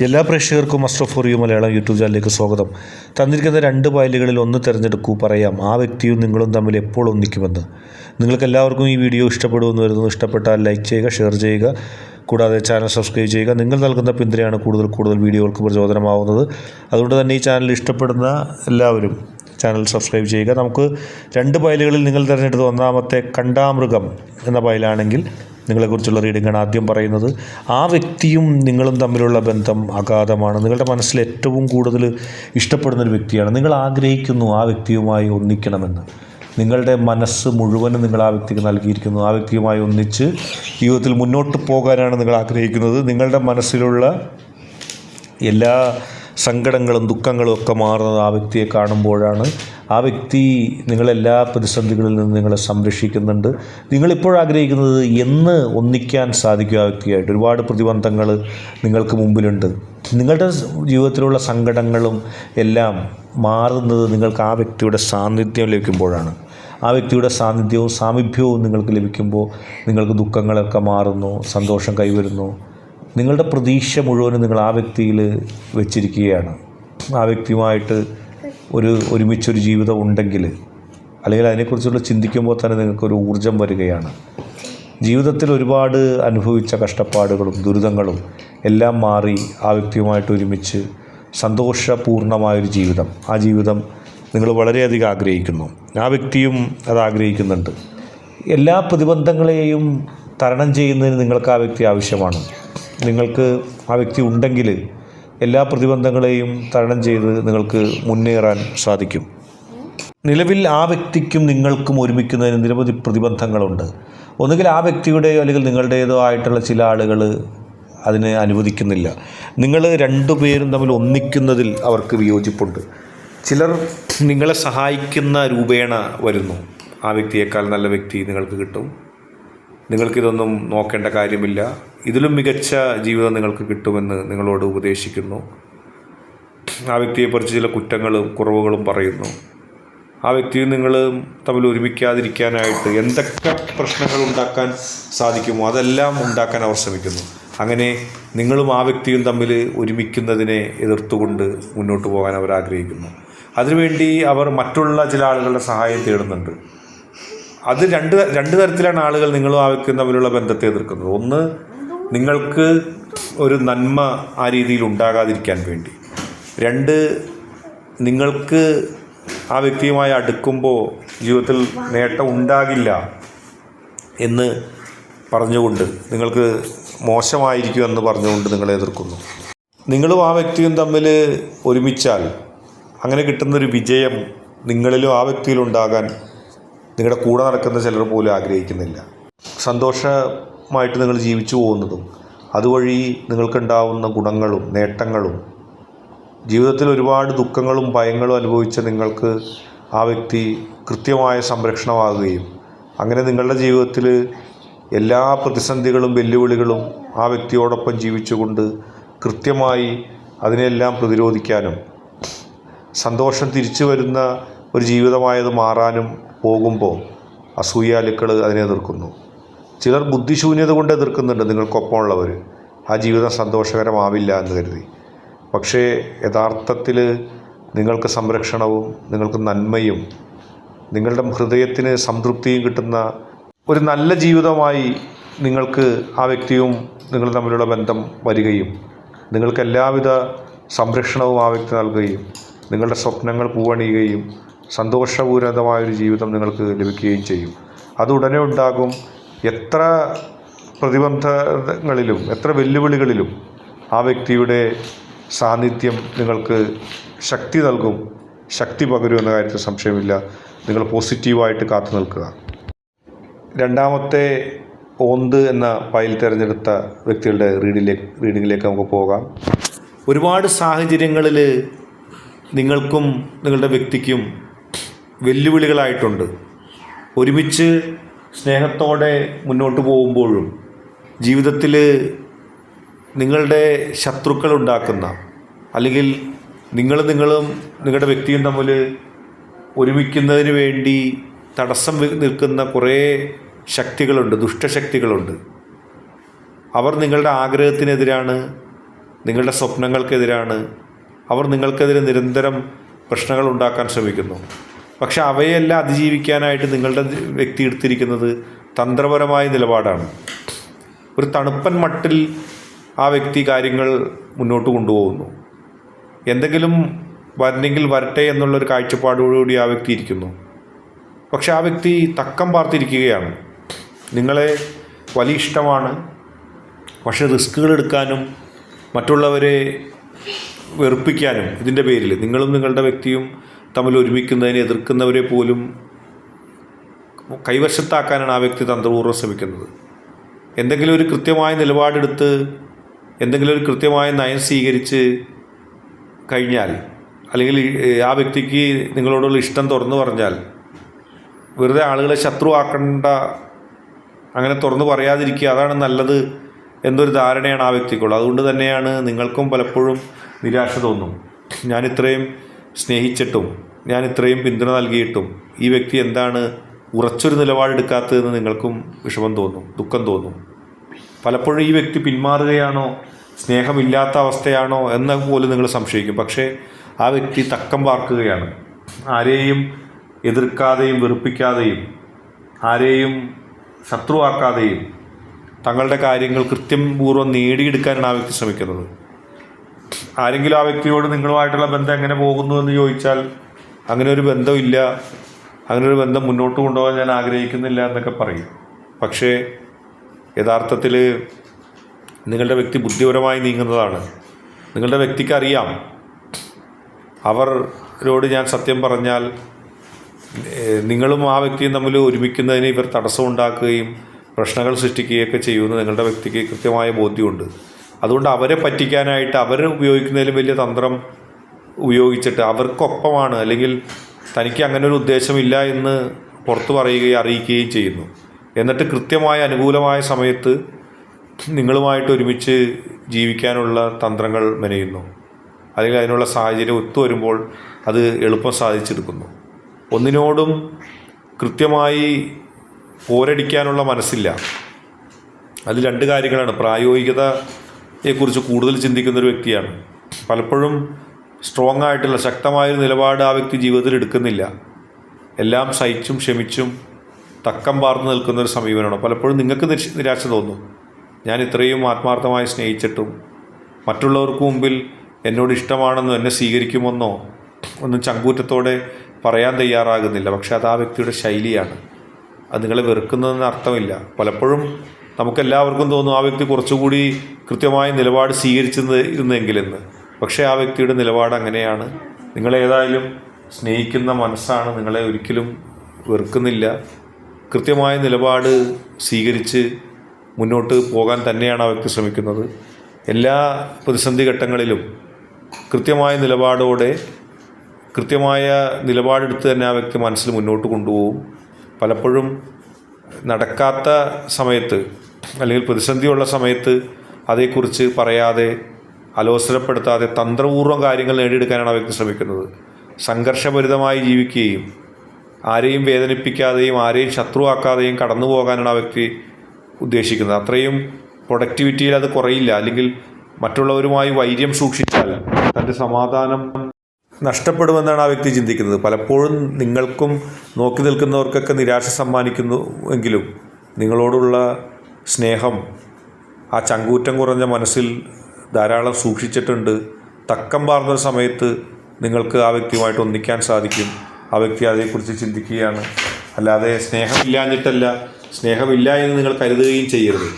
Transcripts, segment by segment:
എല്ലാ പ്രേക്ഷകർക്കും muster for you Malayalam YouTube ചാനലിലേക്ക് സ്വാഗതം. തന്നിരിക്കുന്ന 2 ഫയലുകളിൽ ഒന്ന് തിരഞ്ഞെടുക്കൂ, പറയാം ആ വ്യക്തിയും നിങ്ങളും തമ്മിൽ എപ്പോൾ ഒന്നിക്കുമെന്ന്. നിങ്ങൾക്കെല്ലാവർക്കും ഈ വീഡിയോ ഇഷ്ടപ്പെടുമെന്ന് വരുന്നു. ഇഷ്ടപ്പെട്ടാൽ ലൈക്ക് ചെയ്യുക, ഷെയർ ചെയ്യുക, കൂടാതെ ചാനൽ സബ്സ്ക്രൈബ് ചെയ്യുക. നിങ്ങൾ നൽകുന്ന പിന്തുണയാണ് കൂടുതൽ വീഡിയോകൾക്ക് പ്രചോദനമാവുന്നത്. അതുകൊണ്ട് തന്നെ ഈ ചാനൽ ഇഷ്ടപ്പെടുന്ന എല്ലാവരും ചാനൽ സബ്സ്ക്രൈബ് ചെയ്യുക. നമുക്ക് 2 ഫയലുകളിൽ നിങ്ങൾ തിരഞ്ഞെടുത്ത ഒന്നാമത്തെ കണ്ടാമൃഗം എന്ന ഫയലാണെങ്കിൽ നിങ്ങളെക്കുറിച്ചുള്ള റീഡിംഗാണ് ആദ്യം പറയുന്നത്. ആ വ്യക്തിയും നിങ്ങളും തമ്മിലുള്ള ബന്ധം അഗാധമാണ്. നിങ്ങളുടെ മനസ്സിൽ ഏറ്റവും കൂടുതൽ ഇഷ്ടപ്പെടുന്നൊരു വ്യക്തിയാണ്. നിങ്ങൾ ആഗ്രഹിക്കുന്നു ആ വ്യക്തിയുമായി ഒന്നിക്കണമെന്ന്. നിങ്ങളുടെ മനസ്സ് മുഴുവനും നിങ്ങൾ ആ വ്യക്തിക്ക് നൽകിയിരിക്കുന്നു. ആ വ്യക്തിയുമായി ഒന്നിച്ച് ജീവിതത്തിൽ മുന്നോട്ട് പോകാനാണ് നിങ്ങൾ ആഗ്രഹിക്കുന്നത്. നിങ്ങളുടെ മനസ്സിലുള്ള എല്ലാ സങ്കടങ്ങളും ദുഃഖങ്ങളും ഒക്കെ മാറുന്നത് ആ വ്യക്തിയെ കാണുമ്പോഴാണ്. ആ വ്യക്തി നിങ്ങളെല്ലാ പ്രതിസന്ധികളിൽ നിന്ന് നിങ്ങളെ സംരക്ഷിക്കുന്നുണ്ട്. നിങ്ങളിപ്പോൾ ആഗ്രഹിക്കുന്നത് എന്ന് ഒന്നിക്കാൻ സാധിക്കും ആ വ്യക്തിയായിട്ട്. ഒരുപാട് പ്രതിബന്ധങ്ങൾ നിങ്ങൾക്ക് മുമ്പിലുണ്ട്. നിങ്ങളുടെ ജീവിതത്തിലുള്ള സങ്കടങ്ങളും എല്ലാം മാറുന്നത് നിങ്ങൾക്ക് ആ വ്യക്തിയുടെ സാന്നിധ്യം ലഭിക്കുമ്പോഴാണ്. ആ വ്യക്തിയുടെ സാന്നിധ്യവും സാമീപ്യവും നിങ്ങൾക്ക് ലഭിക്കുമ്പോൾ നിങ്ങൾക്ക് ദുഃഖങ്ങളൊക്കെ മാറുന്നു, സന്തോഷം കൈവരുന്നു. നിങ്ങളുടെ പ്രതീക്ഷ മുഴുവനും നിങ്ങൾ ആ വ്യക്തിയിൽ വെച്ചിരിക്കുകയാണ്. ആ വ്യക്തിയുമായിട്ട് ഒരുമിച്ചൊരു ജീവിതം ഉണ്ടെങ്കിൽ, അല്ലെങ്കിൽ അതിനെക്കുറിച്ചുള്ള ചിന്തിക്കുമ്പോൾ തന്നെ നിങ്ങൾക്കൊരു ഊർജം വരികയാണ്. ജീവിതത്തിൽ ഒരുപാട് അനുഭവിച്ച കഷ്ടപ്പാടുകളും ദുരിതങ്ങളും എല്ലാം മാറി ആ വ്യക്തിയുമായിട്ട് ഒരുമിച്ച് സന്തോഷപൂർണ്ണമായൊരു ജീവിതം, ആ ജീവിതം നിങ്ങൾ വളരെയധികം ആഗ്രഹിക്കുന്നു. ആ വ്യക്തിയും അത് ആഗ്രഹിക്കുന്നുണ്ട്. എല്ലാ പ്രതിബന്ധങ്ങളെയും തരണം ചെയ്യുന്നതിന് നിങ്ങൾക്ക് ആ വ്യക്തി ആവശ്യമാണ്. നിങ്ങൾക്ക് ആ വ്യക്തി ഉണ്ടെങ്കിൽ എല്ലാ പ്രതിബന്ധങ്ങളെയും തരണം ചെയ്ത് നിങ്ങൾക്ക് മുന്നേറാൻ സാധിക്കും. നിലവിൽ ആ വ്യക്തിക്കും നിങ്ങൾക്കും ഒരുമിക്കുന്നതിന് നിരവധി പ്രതിബന്ധങ്ങളുണ്ട്. ഒന്നുകിൽ ആ വ്യക്തിയുടെയോ അല്ലെങ്കിൽ നിങ്ങളുടേതോ ആയിട്ടുള്ള ചില ആളുകൾ അതിനെ അനുവദിക്കുന്നില്ല. നിങ്ങൾ 2 പേരും തമ്മിൽ ഒന്നിക്കുന്നതിൽ അവർക്ക് വിയോജിപ്പുണ്ട്. ചിലർ നിങ്ങളെ സഹായിക്കുന്ന രൂപേണ വരുന്നു. ആ വ്യക്തിയേക്കാൾ നല്ല വ്യക്തി നിങ്ങൾക്ക് കിട്ടും, നിങ്ങൾക്കിതൊന്നും നോക്കേണ്ട കാര്യമില്ല, ഇതിലും മികച്ച ജീവിതം നിങ്ങൾക്ക് കിട്ടുമെന്ന് നിങ്ങളോട് ഉപദേശിക്കുന്നു. ആ വ്യക്തിയെക്കുറിച്ച് ചില കുറ്റങ്ങളും കുറവുകളും പറയുന്നു. ആ വ്യക്തിയും നിങ്ങളും തമ്മിൽ ഒരുമിക്കാതിരിക്കാനായിട്ട് എന്തൊക്കെ പ്രശ്നങ്ങൾ ഉണ്ടാക്കാൻ സാധിക്കുമോ അതെല്ലാം ഉണ്ടാക്കാൻ അവർ ശ്രമിക്കുന്നു. അങ്ങനെ നിങ്ങളും ആ വ്യക്തിയും തമ്മിൽ ഒരുമിക്കുന്നതിനെ എതിർത്തുകൊണ്ട് മുന്നോട്ട് പോകാൻ അവർ ആഗ്രഹിക്കുന്നു. അതിനുവേണ്ടി അവർ മറ്റുള്ള ചില ആളുകളുടെ സഹായം തേടുന്നുണ്ട്. അത് രണ്ട് തരത്തിലാണ് ആളുകൾ നിങ്ങളും ആ വ്യക്തിയും തമ്മിലുള്ള ബന്ധത്തെ എതിർക്കുന്നത്. ഒന്ന്, നിങ്ങൾക്ക് ഒരു നന്മ ആ രീതിയിൽ ഉണ്ടാകാതിരിക്കാൻ വേണ്ടി. 2, നിങ്ങൾക്ക് ആ വ്യക്തിയുമായി അടുക്കുമ്പോൾ ജീവിതത്തിൽ നേട്ടം ഉണ്ടാകില്ല എന്ന് പറഞ്ഞുകൊണ്ട്, നിങ്ങൾക്ക് മോശമായിരിക്കുമെന്ന് പറഞ്ഞുകൊണ്ട് നിങ്ങളെ എതിർക്കുന്നു. നിങ്ങളും ആ വ്യക്തിയും തമ്മിൽ ഒരുമിച്ചാൽ അങ്ങനെ കിട്ടുന്നൊരു വിജയം നിങ്ങളിലും ആ വ്യക്തിയിലും ഉണ്ടാകാൻ നിങ്ങളുടെ കൂടെ നടക്കുന്ന ചിലർ പോലും ആഗ്രഹിക്കുന്നില്ല. സന്തോഷമായിട്ട് നിങ്ങൾ ജീവിച്ചു പോകുന്നതും അതുവഴി നിങ്ങൾക്കുണ്ടാവുന്ന ഗുണങ്ങളും നേട്ടങ്ങളും, ജീവിതത്തിൽ ഒരുപാട് ദുഃഖങ്ങളും ഭയങ്ങളും അനുഭവിച്ച നിങ്ങൾക്ക് ആ വ്യക്തി കൃത്യമായ സംരക്ഷണമാകുകയും അങ്ങനെ നിങ്ങളുടെ ജീവിതത്തിൽ എല്ലാ പ്രതിസന്ധികളും വെല്ലുവിളികളും ആ വ്യക്തിയോടൊപ്പം ജീവിച്ചുകൊണ്ട് കൃത്യമായി അതിനെല്ലാം പ്രതിരോധിക്കാനും സന്തോഷം തിരിച്ചു വരുന്ന ഒരു ജീവിതമായത് മാറാനും പോകുമ്പോൾ അസൂയാലുക്കൾ അതിനെ എതിർക്കുന്നു. ചിലർ ബുദ്ധിശൂന്യത കൊണ്ട് എതിർക്കുന്നുണ്ട് നിങ്ങൾക്കൊപ്പമുള്ളവർ. ആ ജീവിതം സന്തോഷകരമാവില്ല എന്ന് കരുതി. പക്ഷേ യഥാർത്ഥത്തിൽ നിങ്ങൾക്ക് സംരക്ഷണവും നിങ്ങൾക്ക് നന്മയും നിങ്ങളുടെ ഹൃദയത്തിന് സംതൃപ്തിയും കിട്ടുന്ന ഒരു നല്ല ജീവിതമായി നിങ്ങൾക്ക് ആ വ്യക്തിയും നിങ്ങൾ തമ്മിലുള്ള ബന്ധം വരികയും നിങ്ങൾക്ക് എല്ലാവിധ സംരക്ഷണവും ആ വ്യക്തി നൽകുകയും നിങ്ങളുടെ സ്വപ്നങ്ങൾ പൂവണിയുകയും സന്തോഷപൂരിതമായൊരു ജീവിതം നിങ്ങൾക്ക് ലഭിക്കുകയും ചെയ്യും. അത് ഉടനെ ഉണ്ടാകും. എത്ര പ്രതിബന്ധങ്ങളിലും എത്ര വെല്ലുവിളികളിലും ആ വ്യക്തിയുടെ സാന്നിധ്യം നിങ്ങൾക്ക് ശക്തി നൽകും, ശക്തി പകരും എന്ന കാര്യത്തിൽ സംശയമില്ല. നിങ്ങൾ പോസിറ്റീവായിട്ട് കാത്തു നിൽക്കുക. രണ്ടാമത്തെ ഓന്ത് എന്ന ഫയൽ തിരഞ്ഞെടുത്ത വ്യക്തികളുടെ റീഡിങ്ങിലേക്ക് നമുക്ക് പോകാം. ഒരുപാട് സാഹചര്യങ്ങളിൽ നിങ്ങൾക്കും നിങ്ങളുടെ വ്യക്തിക്കും വെല്ലുവിളികളായിട്ടുണ്ട്. ഒരുമിച്ച് സ്നേഹത്തോടെ മുന്നോട്ട് പോകുമ്പോഴും ജീവിതത്തിൽ നിങ്ങളുടെ ശത്രുക്കൾ ഉണ്ടാക്കുന്ന, അല്ലെങ്കിൽ നിങ്ങളും നിങ്ങളുടെ വ്യക്തിയും തമ്മിൽ ഒരുമിക്കുന്നതിന് വേണ്ടി തടസ്സം നിൽക്കുന്ന കുറേ ശക്തികളുണ്ട്, ദുഷ്ടശക്തികളുണ്ട്. അവർ നിങ്ങളുടെ ആഗ്രഹത്തിനെതിരാണ്, നിങ്ങളുടെ സ്വപ്നങ്ങൾക്കെതിരാണ്. അവർ നിങ്ങൾക്കെതിരെ നിരന്തരം പ്രശ്നങ്ങൾ ഉണ്ടാക്കാൻ ശ്രമിക്കുന്നു. പക്ഷെ അവയെല്ലാം അതിജീവിക്കാനായിട്ട് നിങ്ങളുടെ വ്യക്തി എടുത്തിരിക്കുന്നത് തന്ത്രപരമായ നിലപാടാണ്. ഒരു തണുപ്പൻ മട്ടിൽ ആ വ്യക്തി കാര്യങ്ങൾ മുന്നോട്ട് കൊണ്ടുപോകുന്നു. എന്തെങ്കിലും വരണമെങ്കിൽ വരട്ടെ എന്നുള്ളൊരു കാഴ്ചപ്പാടോടുകൂടി ആ വ്യക്തി ഇരിക്കുന്നു. പക്ഷെ ആ വ്യക്തി തക്കം പാർത്തിരിക്കുകയാണ്. നിങ്ങളെ വലിയ ഇഷ്ടമാണ്, പക്ഷെ റിസ്കുകൾ എടുക്കാനും മറ്റുള്ളവരെ വെറുപ്പിക്കാനും ഇതിൻ്റെ പേരിൽ നിങ്ങളും നിങ്ങളുടെ വ്യക്തിയും തമ്മിൽ ഒരുമിക്കുന്നതിനെ എതിർക്കുന്നവരെ പോലും കൈവശത്താക്കാനാണ് ആ വ്യക്തി തന്ത്രപൂർവ്വം ശ്രമിക്കുന്നത്. എന്തെങ്കിലും ഒരു കൃത്യമായ നിലപാടെടുത്ത് എന്തെങ്കിലും ഒരു കൃത്യമായ നയം സ്വീകരിച്ച് കഴിഞ്ഞാൽ, അല്ലെങ്കിൽ ആ വ്യക്തിക്ക് നിങ്ങളോടുള്ള ഇഷ്ടം തുറന്നു പറഞ്ഞാൽ, വെറുതെ ആളുകളെ ശത്രുവാക്കേണ്ട, അങ്ങനെ തുറന്നു പറയാതിരിക്കുക, അതാണ് നല്ലത് എന്നൊരു ധാരണയാണ് ആ വ്യക്തിക്കുള്ളത്. അതുകൊണ്ട് തന്നെയാണ് നിങ്ങൾക്കും പലപ്പോഴും നിരാശ തോന്നും. ഞാൻ ഇത്രയും സ്നേഹിച്ചിട്ടും ഞാൻ ഇത്രയും പിന്തുണ നൽകിയിട്ടും ഈ വ്യക്തി എന്താണ് ഉറച്ചൊരു നിലപാടെടുക്കാത്തതെന്ന് നിങ്ങൾക്കും വിഷമം തോന്നും, ദുഃഖം തോന്നും. പലപ്പോഴും ഈ വ്യക്തി പിന്മാറുകയാണോ, സ്നേഹമില്ലാത്ത അവസ്ഥയാണോ എന്ന് പോലും നിങ്ങൾ സംശയിക്കും. പക്ഷേ ആ വ്യക്തി തക്കം പാർക്കുകയാണ്. ആരെയും എതിർക്കാതെയും വെറുപ്പിക്കാതെയും ആരെയും ശത്രുവാക്കാതെയും തങ്ങളുടെ കാര്യങ്ങൾ കൃത്യപൂർവ്വം നേടിയെടുക്കാനാണ് ആ വ്യക്തി ശ്രമിക്കുന്നത്. ആരെങ്കിലും ആ വ്യക്തിയോട് നിങ്ങളുമായിട്ടുള്ള ബന്ധം എങ്ങനെ പോകുന്നു എന്ന് ചോദിച്ചാൽ അങ്ങനെ ഒരു ബന്ധമില്ല, അങ്ങനെ ഒരു ബന്ധം മുന്നോട്ട് കൊണ്ടുപോകാൻ ഞാൻ ആഗ്രഹിക്കുന്നില്ല എന്നൊക്കെ പറയും. പക്ഷേ യഥാർത്ഥത്തിൽ നിങ്ങളുടെ വ്യക്തി ബുദ്ധിപരമായി നീങ്ങുന്നതാണ്. നിങ്ങളുടെ വ്യക്തിക്ക് അറിയാം, അവരോട് ഞാൻ സത്യം പറഞ്ഞാൽ നിങ്ങളും ആ വ്യക്തിയും തമ്മിൽ ഒരുമിക്കുന്നതിന് ഇവർ തടസ്സമുണ്ടാക്കുകയും പ്രശ്നങ്ങൾ സൃഷ്ടിക്കുകയൊക്കെ ചെയ്യുമെന്ന് നിങ്ങളുടെ വ്യക്തിക്ക് കൃത്യമായ ബോധ്യമുണ്ട്. അതുകൊണ്ട് അവരെ പറ്റിക്കാനായിട്ട് അവർ ഉപയോഗിക്കുന്നതിലും വലിയ തന്ത്രം ഉപയോഗിച്ചിട്ട് അവർക്കൊപ്പമാണ്, അല്ലെങ്കിൽ തനിക്ക് അങ്ങനെ ഒരു ഉദ്ദേശമില്ല എന്ന് പുറത്തു പറയുകയും അറിയിക്കുകയും ചെയ്യുന്നു. എന്നിട്ട് കൃത്യമായ അനുകൂലമായ സമയത്ത് നിങ്ങളുമായിട്ട് ഒരുമിച്ച് ജീവിക്കാനുള്ള തന്ത്രങ്ങൾ മെനയുന്നു. അല്ലെങ്കിൽ അതിനുള്ള സാഹചര്യം ഒത്തുവരുമ്പോൾ അത് എളുപ്പം സാധിച്ചെടുക്കുന്നു. ഒന്നിനോടും കൃത്യമായി പോരടിക്കാനുള്ള മനസ്സില്ല. അത് രണ്ട് കാര്യങ്ങളാണ്. പ്രായോഗികതയെക്കുറിച്ച് കൂടുതൽ ചിന്തിക്കുന്നൊരു വ്യക്തിയാണ്. പലപ്പോഴും സ്ട്രോങ് ആയിട്ടുള്ള ശക്തമായൊരു നിലപാട് ആ വ്യക്തി ജീവിതത്തിൽ എടുക്കുന്നില്ല. എല്ലാം സഹിച്ചും ക്ഷമിച്ചും തക്കം പാർന്നു നിൽക്കുന്നൊരു സമീപനമാണ്. പലപ്പോഴും നിങ്ങൾക്ക് നിരാശ തോന്നും. ഞാൻ ഇത്രയും ആത്മാർത്ഥമായി സ്നേഹിച്ചിട്ടും മറ്റുള്ളവർക്ക് മുമ്പിൽ എന്നോട് ഇഷ്ടമാണെന്നോ എന്നെ സ്വീകരിക്കുമെന്നോ ഒന്നും ചങ്കൂറ്റത്തോടെ പറയാൻ തയ്യാറാകുന്നില്ല. പക്ഷെ അത് ആ വ്യക്തിയുടെ ശൈലിയാണ്. അത് നിങ്ങളെ വെറുക്കുന്നതെന്ന് അർത്ഥമില്ല. പലപ്പോഴും നമുക്കെല്ലാവർക്കും തോന്നും ആ വ്യക്തി കുറച്ചുകൂടി കൃത്യമായ നിലപാട് സ്വീകരിച്ചിരുന്നെങ്കിലെന്ന്. പക്ഷേ ആ വ്യക്തിയുടെ നിലപാട് അങ്ങനെയാണ്. നിങ്ങളേതായാലും സ്നേഹിക്കുന്ന മനസ്സാണ്, നിങ്ങളെ ഒരിക്കലും വെറുക്കുന്നില്ല. കൃത്യമായ നിലപാട് സ്വീകരിച്ച് മുന്നോട്ട് പോകാൻ തന്നെയാണ് ആ വ്യക്തി ശ്രമിക്കുന്നത്. എല്ലാ പ്രതിസന്ധി ഘട്ടങ്ങളിലും കൃത്യമായ നിലപാടോടെ കൃത്യമായ നിലപാടെടുത്ത് തന്നെ ആ വ്യക്തി മനസ്സിൽ മുന്നോട്ട് കൊണ്ടുപോകും. പലപ്പോഴും നടക്കാത്ത സമയത്ത് അല്ലെങ്കിൽ പ്രതിസന്ധിയുള്ള സമയത്ത് അതേക്കുറിച്ച് പറയാതെ അലോസരപ്പെടുത്താതെ തന്ത്രപൂർവ്വം കാര്യങ്ങൾ നേടിയെടുക്കാനാണ് ആ വ്യക്തി ശ്രമിക്കുന്നത്. സംഘർഷഭരിതമായി ജീവിക്കുകയും ആരെയും വേദനിപ്പിക്കാതെയും ആരെയും ശത്രുവാക്കാതെയും കടന്നു പോകാനാണ് ആ വ്യക്തി ഉദ്ദേശിക്കുന്നത്. അത്രയും പ്രൊഡക്ടിവിറ്റിയിൽ അത് കുറയില്ല. അല്ലെങ്കിൽ മറ്റുള്ളവരുമായി വൈര്യം സൂക്ഷിച്ചാൽ തൻ്റെ സമാധാനം നഷ്ടപ്പെടുമെന്നാണ് ആ വ്യക്തി ചിന്തിക്കുന്നത്. പലപ്പോഴും നിങ്ങൾക്കും നോക്കി നിൽക്കുന്നവർക്കൊക്കെ നിരാശ സമ്മാനിക്കുന്നു എങ്കിലും നിങ്ങളോടുള്ള സ്നേഹം ആ ചങ്കൂറ്റം കുറഞ്ഞ മനസ്സിൽ ധാരാളം സൂക്ഷിച്ചിട്ടുണ്ട്. തക്കം പാർന്ന സമയത്ത് നിങ്ങൾക്ക് ആ വ്യക്തിയുമായിട്ട് ഒന്നിക്കാൻ സാധിക്കും. ആ വ്യക്തി അതേക്കുറിച്ച് ചിന്തിക്കുകയാണ്. അല്ലാതെ സ്നേഹമില്ലാഞ്ഞിട്ടല്ല, സ്നേഹമില്ല എന്ന് നിങ്ങൾ കരുതുകയും ചെയ്യരുത്.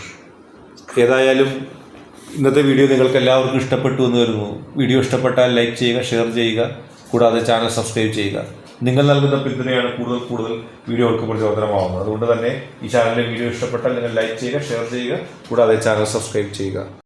ഏതായാലും ഇന്നത്തെ വീഡിയോ നിങ്ങൾക്ക് എല്ലാവർക്കും ഇഷ്ടപ്പെട്ടു എന്ന് വരുന്നു. വീഡിയോ ഇഷ്ടപ്പെട്ടാൽ ലൈക്ക് ചെയ്യുക, ഷെയർ ചെയ്യുക, കൂടാതെ ചാനൽ സബ്സ്ക്രൈബ് ചെയ്യുക. നിങ്ങൾ നൽകുന്ന പിന്തുണയാണ് കൂടുതൽ വീഡിയോകൾക്ക് പ്രചോദനമാവുന്നത്. അതുകൊണ്ട് തന്നെ ഈ ചാനലിലെ വീഡിയോ ഇഷ്ടപ്പെട്ടാൽ നിങ്ങൾ ലൈക്ക് ചെയ്യുക, ഷെയർ ചെയ്യുക, കൂടാതെ ചാനൽ സബ്സ്ക്രൈബ് ചെയ്യുക.